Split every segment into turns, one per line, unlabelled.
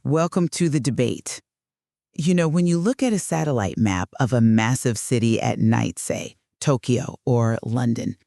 Welcome to the debate. When you look at a satellite map of a massive city at night, say, Tokyo or London,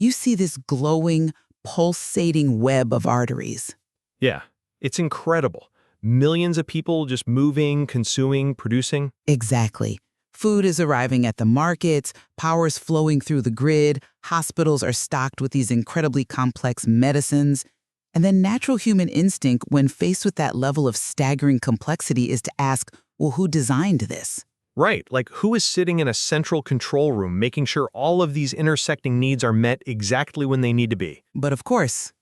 you see this glowing, pulsating web of arteries.
Yeah, it's incredible. Millions of people just moving, consuming, producing.
Exactly. Food is arriving at the markets, power's flowing through the grid, hospitals are stocked with these incredibly complex medicines. And then natural human instinct when faced with that level of staggering complexity is to ask, well, who designed this?
Right, like who is sitting in a central control room making sure all of these intersecting needs are met exactly when they need to be?
But of course,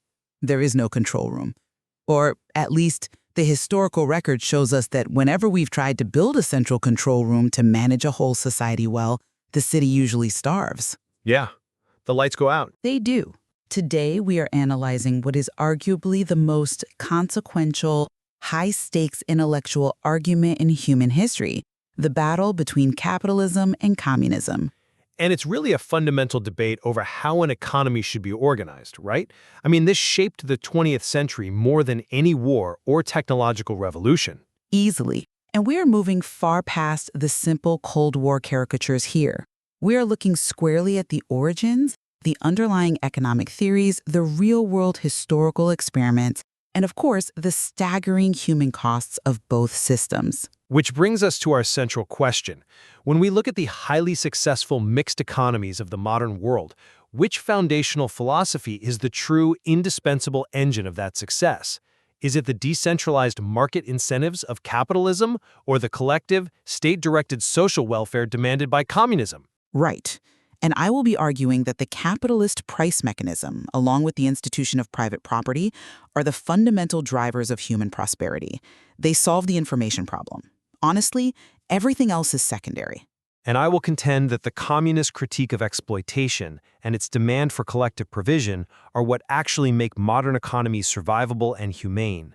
there is no control room. Or at least the historical record shows us that whenever we've tried to build a central control room to manage a whole society well, the city usually starves.
Yeah, the lights go out.
They do. Today, we are analyzing what is arguably the most consequential, high-stakes intellectual argument in human history, the battle between capitalism and communism.
And it's really a fundamental debate over how an economy should be organized, right? I mean, this shaped the 20th century more than any war or technological revolution.
Easily. And we are moving far past the simple Cold War caricatures here. We are looking squarely at the origins, the underlying economic theories, the real-world historical experiments, and of course, the staggering human costs of both systems.
Which brings us to our central question. When we look at the highly successful mixed economies of the modern world, which foundational philosophy is the true, indispensable engine of that success? Is it the decentralized market incentives of capitalism or the collective, state-directed social welfare demanded by communism?
Right. And I will be arguing that the capitalist price mechanism, along with the institution of private property, are the fundamental drivers of human prosperity. They solve the information problem. Honestly, everything else is secondary.
And I will contend that the communist critique of exploitation and its demand for collective provision are what actually make modern economies survivable and humane.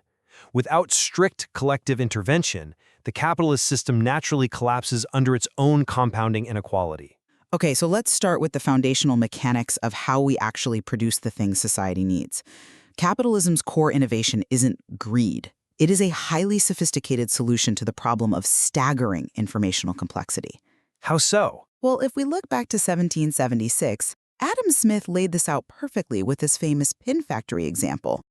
Without strict collective intervention, the capitalist system naturally collapses under its own compounding inequality.
Okay, so let's start with the foundational mechanics of how we actually produce the things society needs. Capitalism's core innovation isn't greed. It is a highly sophisticated solution to the problem of staggering informational complexity.
How so?
Well, if we look back to 1776, Adam Smith laid this out perfectly with his famous pin factory example.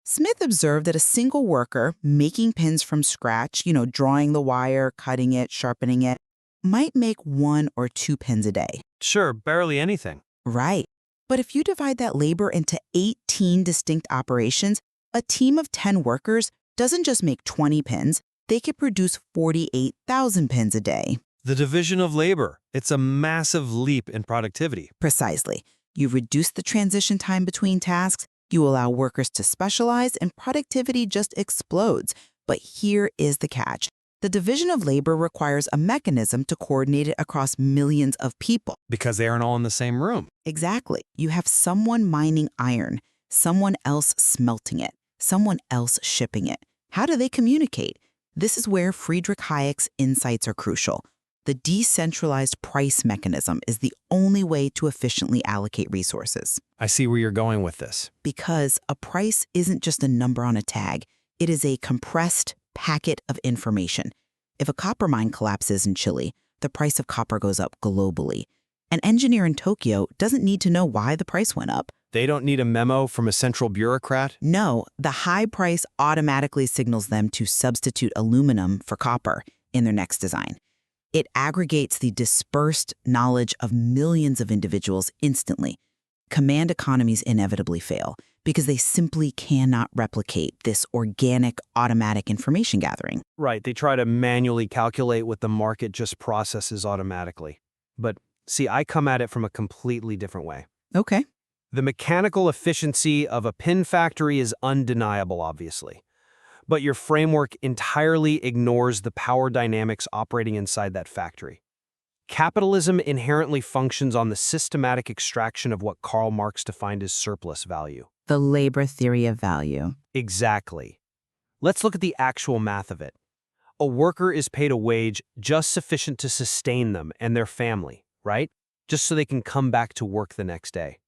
Smith observed that a single worker making pins from scratch, drawing the wire, cutting it, sharpening it, might make 1 or 2 pins a day.
Sure, barely anything.
Right. But if you divide that labor into 18 distinct operations, a team of 10 workers doesn't just make 20 pins, they could produce 48,000 pins a day.
The division of labor. It's a massive leap in productivity.
Precisely. You reduce the transition time between tasks, you allow workers to specialize, and productivity just explodes. But here is the catch. The division of labor requires a mechanism to coordinate it across millions of people.
Because they aren't all in the same room.
Exactly. You have someone mining iron, someone else smelting it, someone else shipping it. How do they communicate? This is where Friedrich Hayek's insights are crucial. The decentralized price mechanism is the only way to efficiently allocate resources.
I see where you're going with this.
Because a price isn't just a number on a tag. It is a compressed packet of information. If a copper mine collapses in Chile, the price of copper goes up globally. An engineer in Tokyo doesn't need to know why the price went up.
They don't need a memo from a central bureaucrat?
No, the high price automatically signals them to substitute aluminum for copper in their next design. It aggregates the dispersed knowledge of millions of individuals instantly. Command economies inevitably fail because they simply cannot replicate this organic, automatic information gathering.
Right, they try to manually calculate what the market just processes automatically. But see, I come at it from a completely different way.
Okay.
The mechanical efficiency of a pin factory is undeniable, obviously. But your framework entirely ignores the power dynamics operating inside that factory. Capitalism inherently functions on the systematic extraction of what Karl Marx defined as surplus value.
The labor theory of value.
Exactly. Let's look at the actual math of it. A worker is paid a wage just sufficient to sustain them and their family, right? Just so they can come back to work the next day.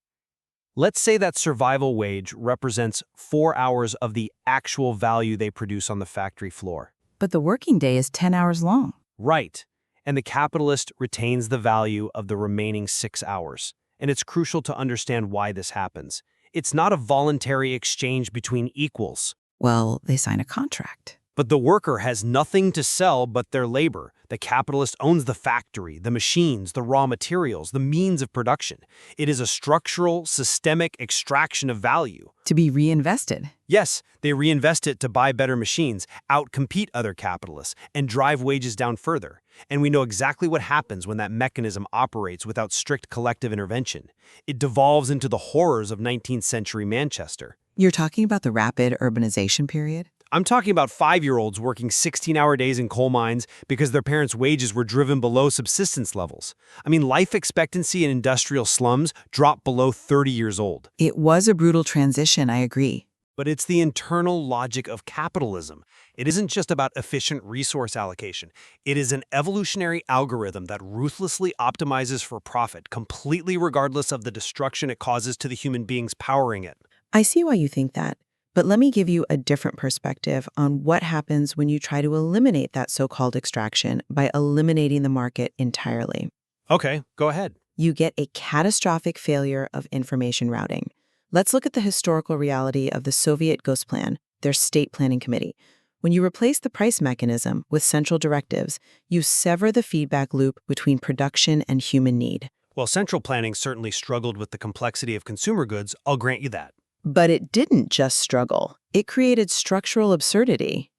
Let's say that survival wage represents 4 hours of the actual value they produce on the factory floor.
But the working day is 10 hours long.
Right. And the capitalist retains the value of the remaining 6 hours. And it's crucial to understand why this happens. It's not a voluntary exchange between equals.
Well, they sign a contract.
But the worker has nothing to sell but their labor. The capitalist owns the factory, the machines, the raw materials, the means of production. It is a structural, systemic extraction of value.
To be reinvested.
Yes, they reinvest it to buy better machines, outcompete other capitalists, and drive wages down further. And we know exactly what happens when that mechanism operates without strict collective intervention. It devolves into the horrors of 19th century Manchester.
You're talking about the rapid urbanization period?
I'm talking about 5-year-olds working 16-hour days in coal mines because their parents' wages were driven below subsistence levels. I mean, life expectancy in industrial slums dropped below 30 years old.
It was a brutal transition, I agree.
But it's the internal logic of capitalism. It isn't just about efficient resource allocation. It is an evolutionary algorithm that ruthlessly optimizes for profit, completely regardless of the destruction it causes to the human beings powering it.
I see why you think that. But let me give you a different perspective on what happens when you try to eliminate that so-called extraction by eliminating the market entirely.
Okay, go ahead.
You get a catastrophic failure of information routing. Let's look at the historical reality of the Soviet Ghost Plan, their state planning committee. When you replace the price mechanism with central directives, you sever the feedback loop between production and human need.
Well, central planning certainly struggled with the complexity of consumer goods, I'll grant you that.
But it didn't just struggle. It created structural absurdity.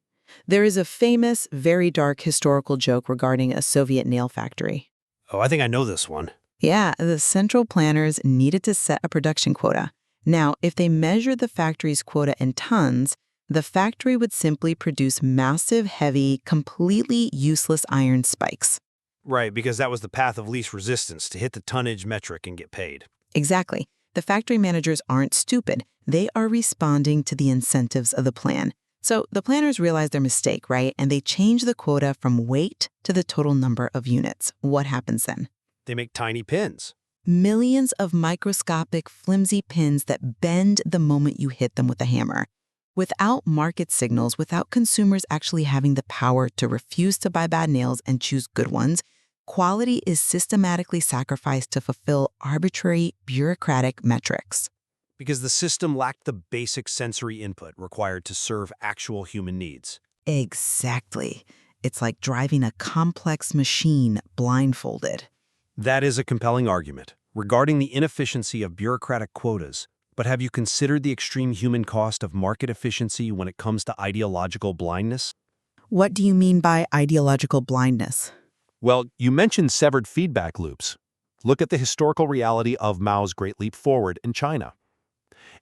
There is a famous, very dark historical joke regarding a Soviet nail factory.
Oh, I think I know this one.
Yeah, the central planners needed to set a production quota. Now, if they measured the factory's quota in tons, the factory would simply produce massive, heavy, completely useless iron spikes.
Right, because that was the path of least resistance, to hit the tonnage metric and get paid.
Exactly. The factory managers aren't stupid. They are responding to the incentives of the plan. So the planners realize their mistake, right? And they change the quota from weight to the total number of units. What happens then?
They make tiny pins.
Millions of microscopic, flimsy pins that bend the moment you hit them with a hammer. Without market signals, without consumers actually having the power to refuse to buy bad nails and choose good ones, quality is systematically sacrificed to fulfill arbitrary, bureaucratic metrics.
Because the system lacked the basic sensory input required to serve actual human needs.
Exactly. It's like driving a complex machine blindfolded.
That is a compelling argument regarding the inefficiency of bureaucratic quotas. But have you considered the extreme human cost of market efficiency when it comes to ideological blindness?
What do you mean by ideological blindness?
Well, you mentioned severed feedback loops. Look at the historical reality of Mao's Great Leap Forward in China.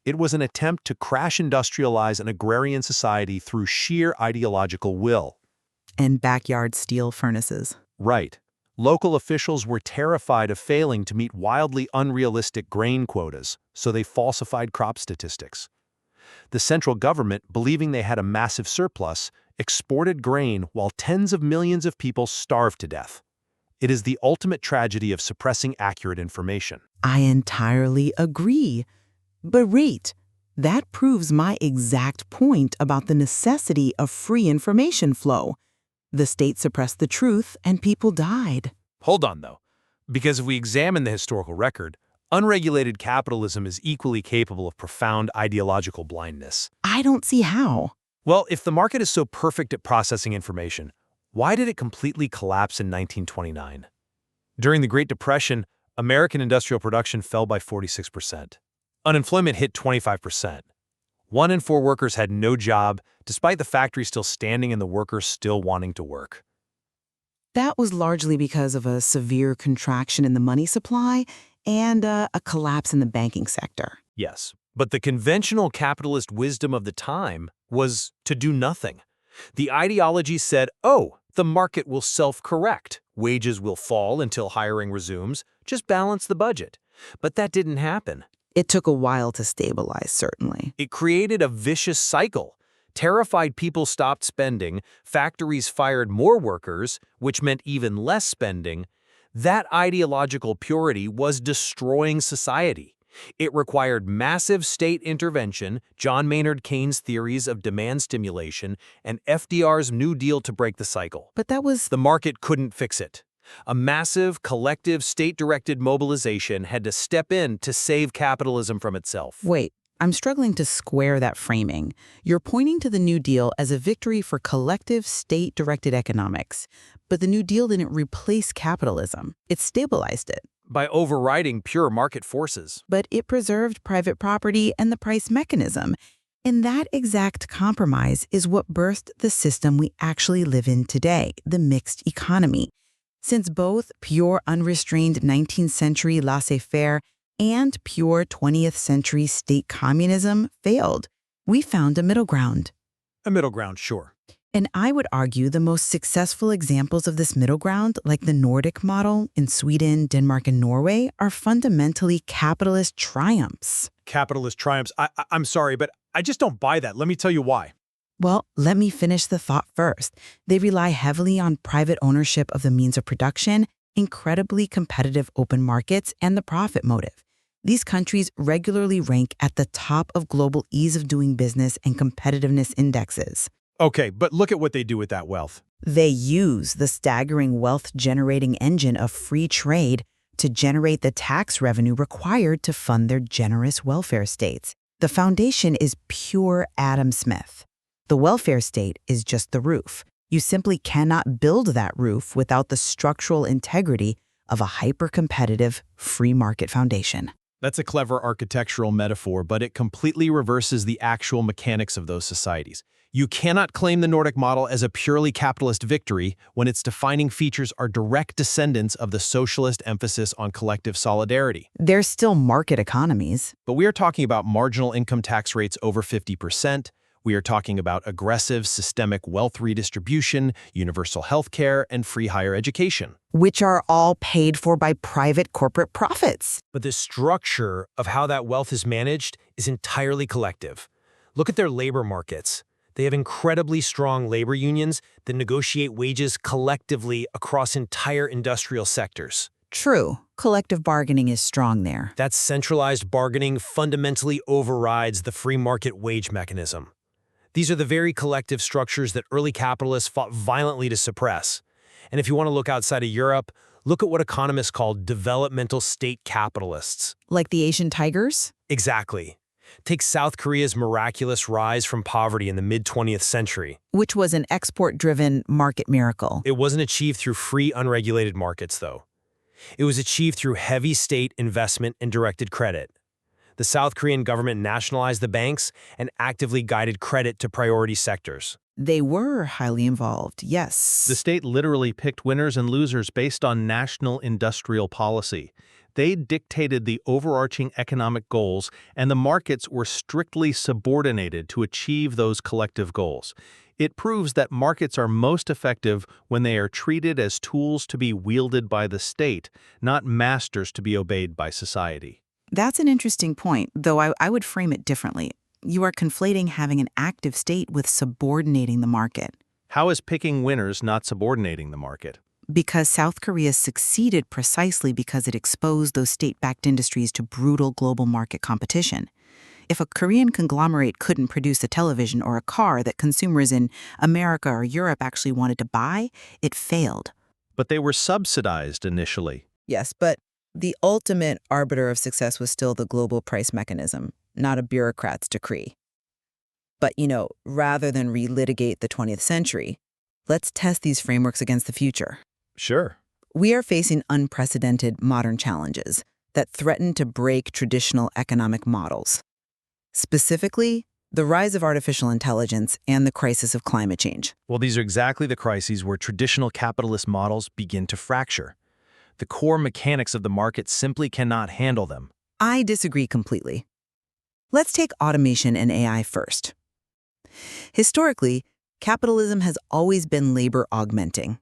It was an attempt to crash industrialize an agrarian society through sheer ideological will.
And backyard steel furnaces.
Right. Local officials were terrified of failing to meet wildly unrealistic grain quotas, so they falsified crop statistics. The central government, believing they had a massive surplus, exported grain while tens of millions of people starved to death. It is the ultimate tragedy of suppressing accurate information.
I entirely agree. But wait, that proves my exact point about the necessity of free information flow. The state suppressed the truth and people died.
Hold on, though. Because if we examine the historical record, unregulated capitalism is equally capable of profound ideological blindness.
I don't see how.
Well, if the market is so perfect at processing information, why did it completely collapse in 1929? During the Great Depression, American industrial production fell by 46%. Unemployment hit 25%. 1 in 4 workers had no job, despite the factory still standing and the workers still wanting to work.
That was largely because of a severe contraction in the money supply and a collapse in the banking sector.
Yes, but the conventional capitalist wisdom of the time was to do nothing. The ideology said, oh, the market will self-correct. Wages will fall until hiring resumes. Just balance the budget. But that didn't happen.
It took a while to stabilize, certainly.
It created a vicious cycle. Terrified people stopped spending, factories fired more workers, which meant even less spending. That ideological purity was destroying society. It required massive state intervention, John Maynard Keynes' theories of demand stimulation, and FDR's New Deal to break the cycle.
But that was...
The market couldn't fix it. A massive, collective, state-directed mobilization had to step in to save capitalism from itself.
Wait, I'm struggling to square that framing. You're pointing to the New Deal as a victory for collective, state-directed economics. But the New Deal didn't replace capitalism. It stabilized it.
By overriding pure market forces.
But it preserved private property and the price mechanism. And that exact compromise is what birthed the system we actually live in today, the mixed economy. Since both pure unrestrained 19th century laissez-faire and pure 20th century state communism failed, we found a middle ground.
A middle ground, sure.
And I would argue the most successful examples of this middle ground, like the Nordic model in Sweden, Denmark, and Norway, are fundamentally capitalist triumphs.
Capitalist triumphs. I'm sorry, but I just don't buy that. Let me tell you why.
Well, let me finish the thought first. They rely heavily on private ownership of the means of production, incredibly competitive open markets, and the profit motive. These countries regularly rank at the top of global ease of doing business and competitiveness indexes.
Okay, but look at what they do with that wealth.
They use the staggering wealth-generating engine of free trade to generate the tax revenue required to fund their generous welfare states. The foundation is pure Adam Smith. The welfare state is just the roof. You simply cannot build that roof without the structural integrity of a hyper-competitive free market foundation.
That's a clever architectural metaphor, but it completely reverses the actual mechanics of those societies. You cannot claim the Nordic model as a purely capitalist victory when its defining features are direct descendants of the socialist emphasis on collective solidarity.
They're still market economies.
But we are talking about marginal income tax rates over 50%. We are talking about aggressive systemic wealth redistribution, universal health care, and free higher education.
Which are all paid for by private corporate profits.
But the structure of how that wealth is managed is entirely collective. Look at their labor markets. They have incredibly strong labor unions that negotiate wages collectively across entire industrial sectors.
True. Collective bargaining is strong there.
That centralized bargaining fundamentally overrides the free market wage mechanism. These are the very collective structures that early capitalists fought violently to suppress. And if you want to look outside of Europe, look at what economists call developmental state capitalists.
Like the Asian tigers?
Exactly. Take South Korea's miraculous rise from poverty in the mid-20th century.
Which was an export-driven market miracle.
It wasn't achieved through free, unregulated markets, though. It was achieved through heavy state investment and directed credit. The South Korean government nationalized the banks and actively guided credit to priority sectors.
They were highly involved, yes.
The state literally picked winners and losers based on national industrial policy. They dictated the overarching economic goals, and the markets were strictly subordinated to achieve those collective goals. It proves that markets are most effective when they are treated as tools to be wielded by the state, not masters to be obeyed by society.
That's an interesting point, though I would frame it differently. You are conflating having an active state with subordinating the market.
How is picking winners not subordinating the market?
Because South Korea succeeded precisely because it exposed those state-backed industries to brutal global market competition. If a Korean conglomerate couldn't produce a television or a car that consumers in America or Europe actually wanted to buy, it failed.
But they were subsidized initially.
Yes, but the ultimate arbiter of success was still the global price mechanism, not a bureaucrat's decree. But, rather than relitigate the 20th century, let's test these frameworks against the future.
Sure.
We are facing unprecedented modern challenges that threaten to break traditional economic models. Specifically, the rise of artificial intelligence and the crisis of climate change.
Well, these are exactly the crises where traditional capitalist models begin to fracture. The core mechanics of the market simply cannot handle them.
I disagree completely. Let's take automation and AI first. Historically, capitalism has always been labor augmenting.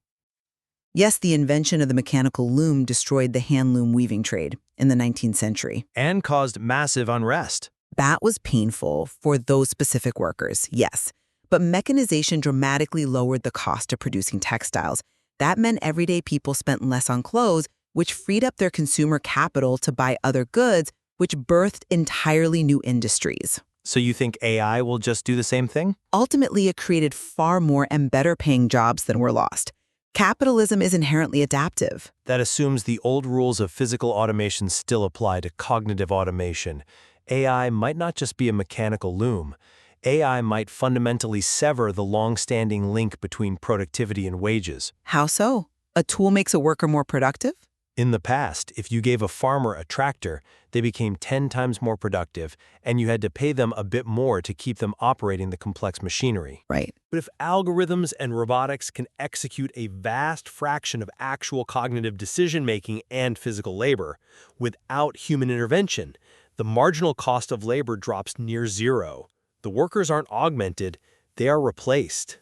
Yes, the invention of the mechanical loom destroyed the hand-loom weaving trade in the 19th century.
And caused massive unrest.
That was painful for those specific workers, yes. But mechanization dramatically lowered the cost of producing textiles. That meant everyday people spent less on clothes, which freed up their consumer capital to buy other goods, which birthed entirely new industries.
So you think AI will just do the same thing?
Ultimately, it created far more and better paying jobs than were lost. Capitalism is inherently adaptive.
That assumes the old rules of physical automation still apply to cognitive automation. AI might not just be a mechanical loom. AI might fundamentally sever the long-standing link between productivity and wages.
How so? A tool makes a worker more productive?
In the past, if you gave a farmer a tractor, they became 10 times more productive, and you had to pay them a bit more to keep them operating the complex machinery.
Right.
But if algorithms and robotics can execute a vast fraction of actual cognitive decision-making and physical labor without human intervention, the marginal cost of labor drops near zero. The workers aren't augmented, they are replaced.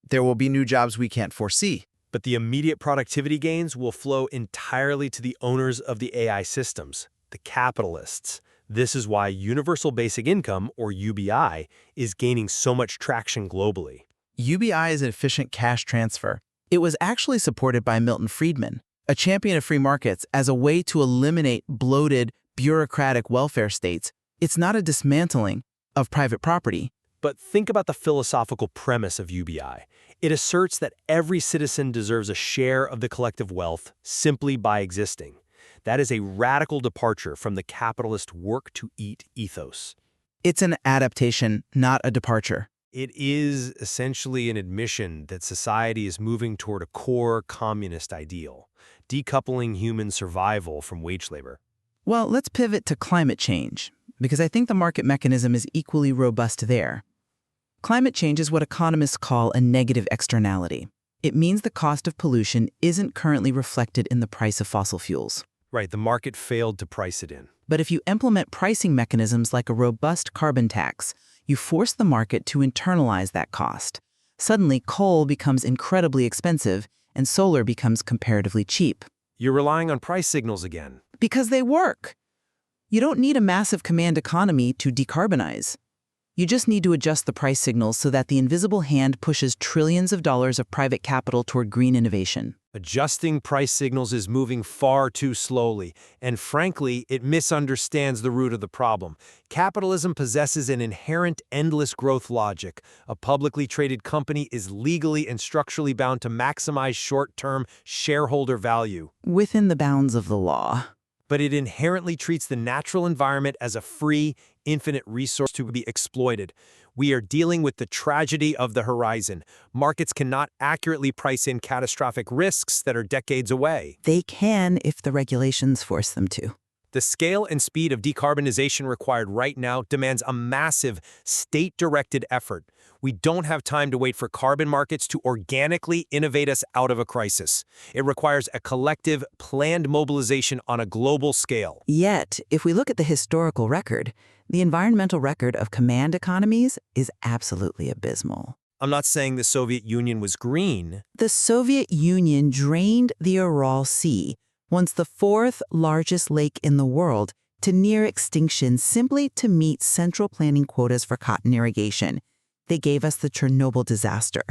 There will be new jobs we can't foresee.
But the immediate productivity gains will flow entirely to the owners of the AI systems, the capitalists. This is why Universal Basic Income, or UBI, is gaining so much traction globally.
UBI is an efficient cash transfer. It was actually supported by Milton Friedman, a champion of free markets, as a way to eliminate bloated, bureaucratic welfare states. It's not a dismantling of private property.
But think about the philosophical premise of UBI. It asserts that every citizen deserves a share of the collective wealth simply by existing. That is a radical departure from the capitalist work-to-eat ethos.
It's an adaptation, not a departure.
It is essentially an admission that society is moving toward a core communist ideal, decoupling human survival from wage labor.
Well, let's pivot to climate change, because I think the market mechanism is equally robust there. Climate change is what economists call a negative externality. It means the cost of pollution isn't currently reflected in the price of fossil fuels.
Right, the market failed to price it in.
But if you implement pricing mechanisms like a robust carbon tax, you force the market to internalize that cost. Suddenly, coal becomes incredibly expensive and solar becomes comparatively cheap.
You're relying on price signals again.
Because they work. You don't need a massive command economy to decarbonize. You just need to adjust the price signals so that the invisible hand pushes trillions of dollars of private capital toward green innovation.
Adjusting price signals is moving far too slowly, and frankly, it misunderstands the root of the problem. Capitalism possesses an inherent endless growth logic. A publicly traded company is legally and structurally bound to maximize short-term shareholder value.
Within the bounds of the law.
But it inherently treats the natural environment as a free, infinite resource to be exploited. We are dealing with the tragedy of the horizon. Markets cannot accurately price in catastrophic risks that are decades away.
They can if the regulations force them to.
The scale and speed of decarbonization required right now demands a massive, state-directed effort. We don't have time to wait for carbon markets to organically innovate us out of a crisis. It requires a collective, planned mobilization on a global scale.
Yet, if we look at the historical record, the environmental record of command economies is absolutely abysmal.
I'm not saying the Soviet Union was green.
The Soviet Union drained the Aral Sea, once the fourth largest lake in the world, to near extinction simply to meet central planning quotas for cotton irrigation. They gave us the Chernobyl disaster.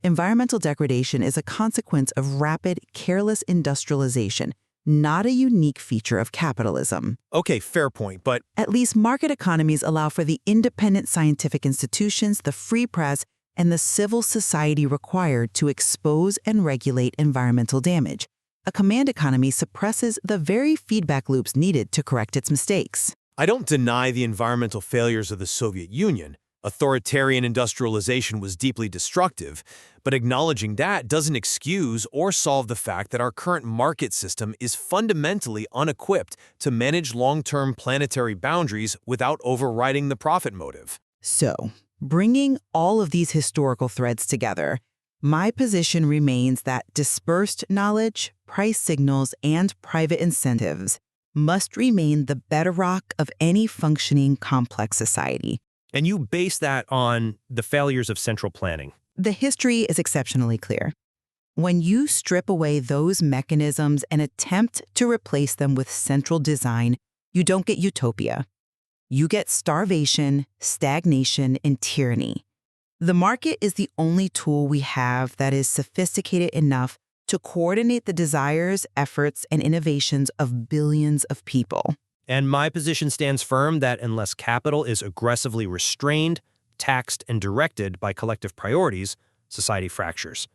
Environmental degradation is a consequence of rapid, careless industrialization, not a unique feature of capitalism.
Okay, fair point, but
At least market economies allow for the independent scientific institutions, the free press, and the civil society required to expose and regulate environmental damage. A command economy suppresses the very feedback loops needed to correct its mistakes.
I don't deny the environmental failures of the Soviet Union. Authoritarian industrialization was deeply destructive, but acknowledging that doesn't excuse or solve the fact that our current market system is fundamentally unequipped to manage long-term planetary boundaries without overriding the profit motive.
So, bringing all of these historical threads together, my position remains that dispersed knowledge, price signals, and private incentives must remain the bedrock of any functioning complex society.
And you base that on the failures of central planning.
The history is exceptionally clear. When you strip away those mechanisms and attempt to replace them with central design, you don't get utopia. You get starvation, stagnation, and tyranny. The market is the only tool we have that is sophisticated enough to coordinate the desires, efforts, and innovations of billions of people.
And my position stands firm that unless capital is aggressively restrained, taxed, and directed by collective priorities, society fractures.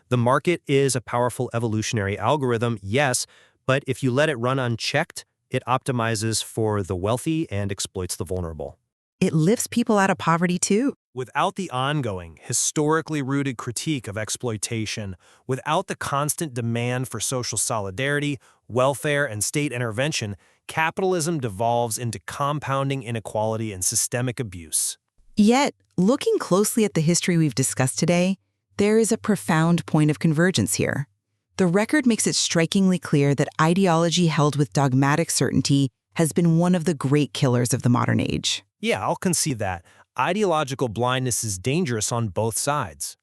The market is a powerful evolutionary algorithm, yes, but if you let it run unchecked, it optimizes for the wealthy and exploits the vulnerable.
It lifts people out of poverty too.
Without the ongoing, historically rooted critique of exploitation, without the constant demand for social solidarity, welfare, and state intervention, capitalism devolves into compounding inequality and systemic abuse.
Yet, looking closely at the history we've discussed today, there is a profound point of convergence here. The record makes it strikingly clear that ideology held with dogmatic certainty has been one of the great killers of the modern age.
Yeah, I'll concede that. Ideological blindness is dangerous on both sides.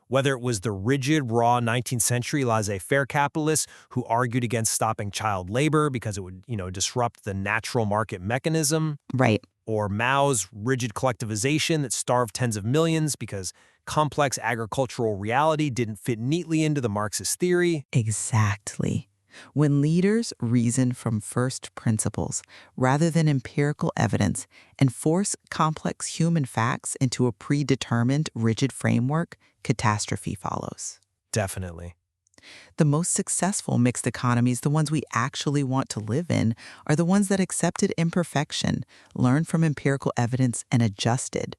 Whether it was the rigid, raw 19th century laissez-faire capitalists who argued against stopping child labor because it would, disrupt the natural market mechanism,
Right.
or Mao's rigid collectivization that starved tens of millions because complex agricultural reality didn't fit neatly into the Marxist theory.
Exactly. When leaders reason from first principles rather than empirical evidence and force complex human facts into a predetermined, rigid framework, catastrophe follows.
Definitely.
The most successful mixed economies, the ones we actually want to live in, are the ones that accepted imperfection, learned from empirical evidence, and adjusted.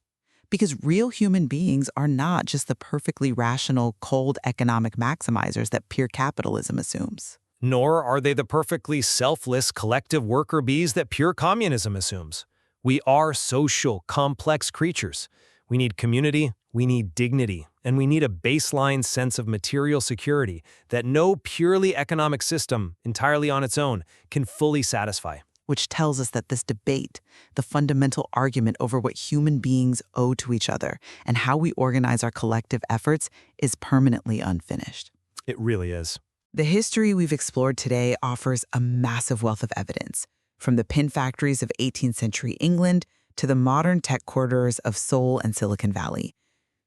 Because real human beings are not just the perfectly rational, cold economic maximizers that pure capitalism assumes.
Nor are they the perfectly selfless collective worker bees that pure communism assumes. We are social, complex creatures. We need community, we need dignity, and we need a baseline sense of material security that no purely economic system, entirely on its own, can fully satisfy.
Which tells us that this debate, the fundamental argument over what human beings owe to each other and how we organize our collective efforts, is permanently unfinished.
It really is.
The history we've explored today offers a massive wealth of evidence, from the pin factories of 18th century England to the modern tech corridors of Seoul and Silicon Valley.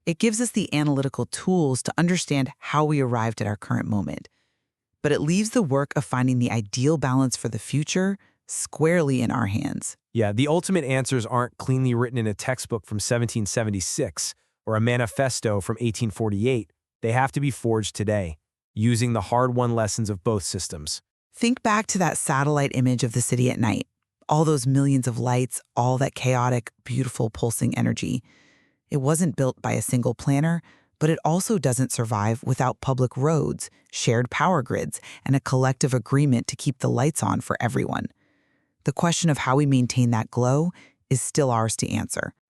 It gives us the analytical tools to understand how we arrived at our current moment. But it leaves the work of finding the ideal balance for the future squarely in our hands.
Yeah, the ultimate answers aren't cleanly written in a textbook from 1776 or a manifesto from 1848. They have to be forged today, using the hard-won lessons of both systems.
Think back to that satellite image of the city at night. All those millions of lights, all that chaotic, beautiful, pulsing energy. It wasn't built by a single planner, but it also doesn't survive without public roads, shared power grids, and a collective agreement to keep the lights on for everyone. The question of how we maintain that glow is still ours to answer.